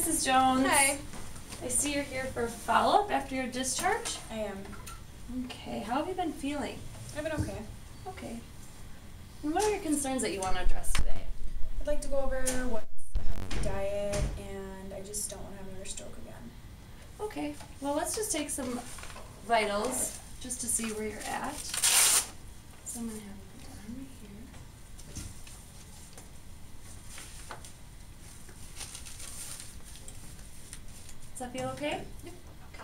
Mrs. Jones. Hi. I see you're here for follow-up after your discharge. I am. Okay, how have you been feeling? I've been okay. Okay. And what are your concerns that you want to address today? I'd like to go over what's a healthy diet, and I just don't want to have another stroke again. Okay, well let's just take some vitals just to see where you're at. So I'm going to have you put down right here. Does that feel okay? Yep. Okay.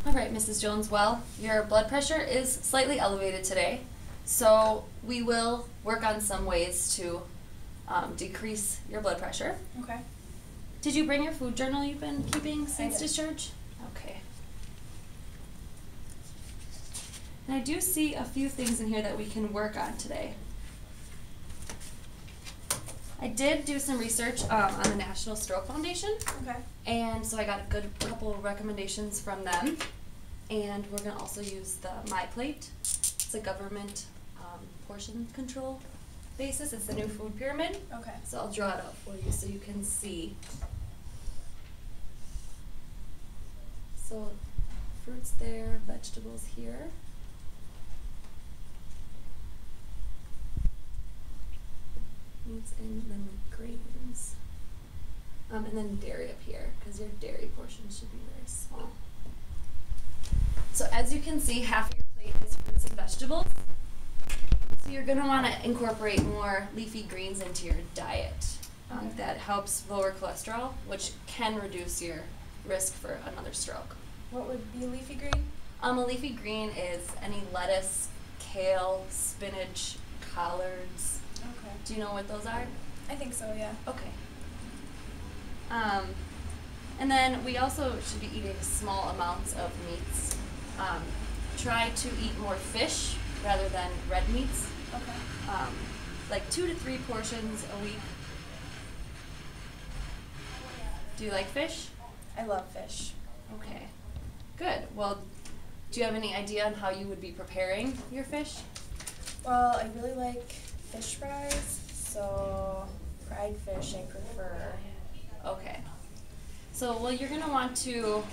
All right, Mrs. Jones, well, your blood pressure is slightly elevated today, so we will work on some ways to decrease your blood pressure. Okay. Did you bring your food journal you've been keeping since did. discharge? Okay. And I do see a few things in here that we can work on today. I did do some research on the National Stroke Foundation. Okay. And so I got a good couple of recommendations from them. And we're going to also use the MyPlate. It's a government portion control basis. It's the new food pyramid. Okay. So I'll draw it up for you so you can see. So fruits there, vegetables here. Meats and then grains. And then dairy up here, because your dairy portion should be very small. So as you can see, half of your plate is fruits and vegetables. So you're going to want to incorporate more leafy greens into your diet. That helps lower cholesterol, which can reduce your risk for another stroke. What would be leafy green? A leafy green is any lettuce, kale, spinach, collards. Okay. Do you know what those are? I think so, yeah. Okay. And then we also should be eating small amounts of meats. Try to eat more fish rather than red meats. Okay. Like 2 to 3 portions a week. Do you like fish? I love fish. Okay. Good. Well, do you have any idea on how you would be preparing your fish? Well, I really like fish fries, so fried fish I prefer. Okay. So, well, you're going to want to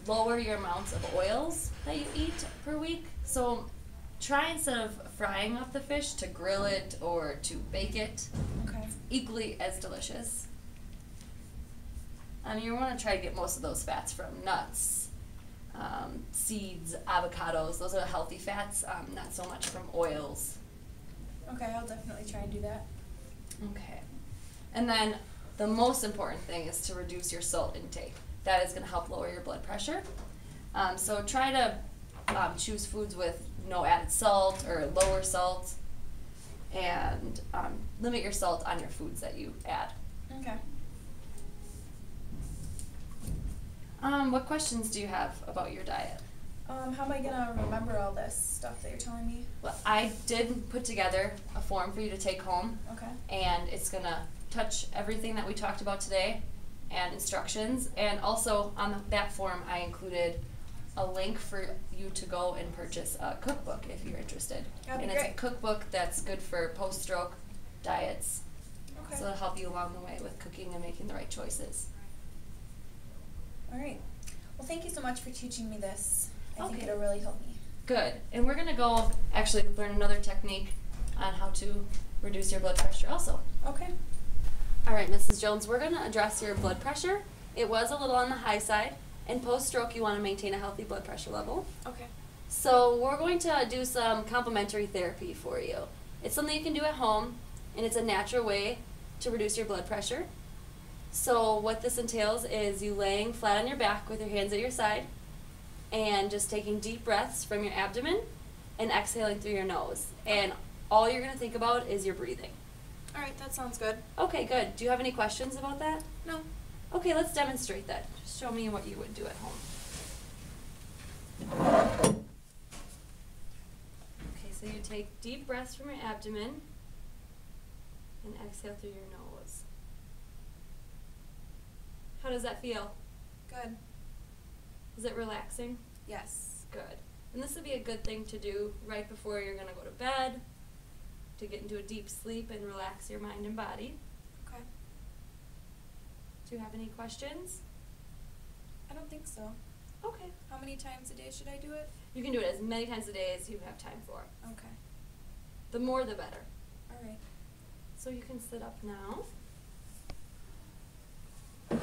lower your amounts of oils that you eat per week. So try, instead of frying up the fish, to grill it or to bake it. Okay. Equally as delicious. You want to try to get most of those fats from nuts, seeds, avocados. Those are the healthy fats, not so much from oils. Okay, I'll definitely try and do that. Okay. And then the most important thing is to reduce your salt intake. That is going to help lower your blood pressure. So try to choose foods with no added salt or lower salt, and limit your salt on your foods that you add. Okay. What questions do you have about your diet? How am I gonna remember all this stuff that you're telling me? Well, I did put together a form for you to take home, Okay. and it's going to touch everything that we talked about today and instructions. And also on that form, I included a link for you to go and purchase a cookbook if you're interested. That'd be And it's a great. cookbook that's good for post-stroke diets. Okay. So it'll help you along the way with cooking and making the right choices. All right. Well, thank you so much for teaching me this. I think Okay. it'll really help me. Good. And we're going to go actually learn another technique on how to reduce your blood pressure also. Okay. All right, Mrs. Jones, we're going to address your blood pressure. It was a little on the high side. In post-stroke, you want to maintain a healthy blood pressure level. Okay. So we're going to do some complementary therapy for you. It's something you can do at home, and it's a natural way to reduce your blood pressure. So what this entails is you laying flat on your back with your hands at your side and just taking deep breaths from your abdomen and exhaling through your nose. And all you're going to think about is your breathing. All right, that sounds good. Okay, good. Do you have any questions about that? No. Okay, let's demonstrate that. Just show me what you would do at home. Okay, so you take deep breaths from your abdomen and exhale through your nose. How does that feel? Good. Is it relaxing? Yes. Good. And this would be a good thing to do right before you're going to go to bed, to get into a deep sleep and relax your mind and body. Okay. Do you have any questions? I don't think so. Okay. How many times a day should I do it? You can do it as many times a day as you have time for. Okay. The more the better. All right. So you can sit up now. Okay,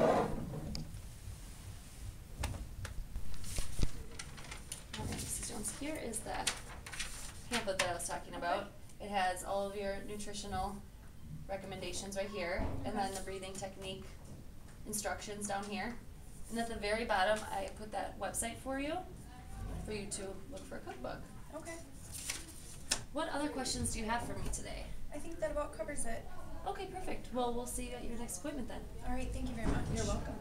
Mrs. Jones, here is that pamphlet that I was talking about. It has all of your nutritional recommendations right here, and then the breathing technique instructions down here. And at the very bottom, I put that website for you to look for a cookbook. Okay. What other questions do you have for me today? I think that about covers it. Okay, perfect. Well, we'll see you at your next appointment then. All right. Thank you very much. You're welcome.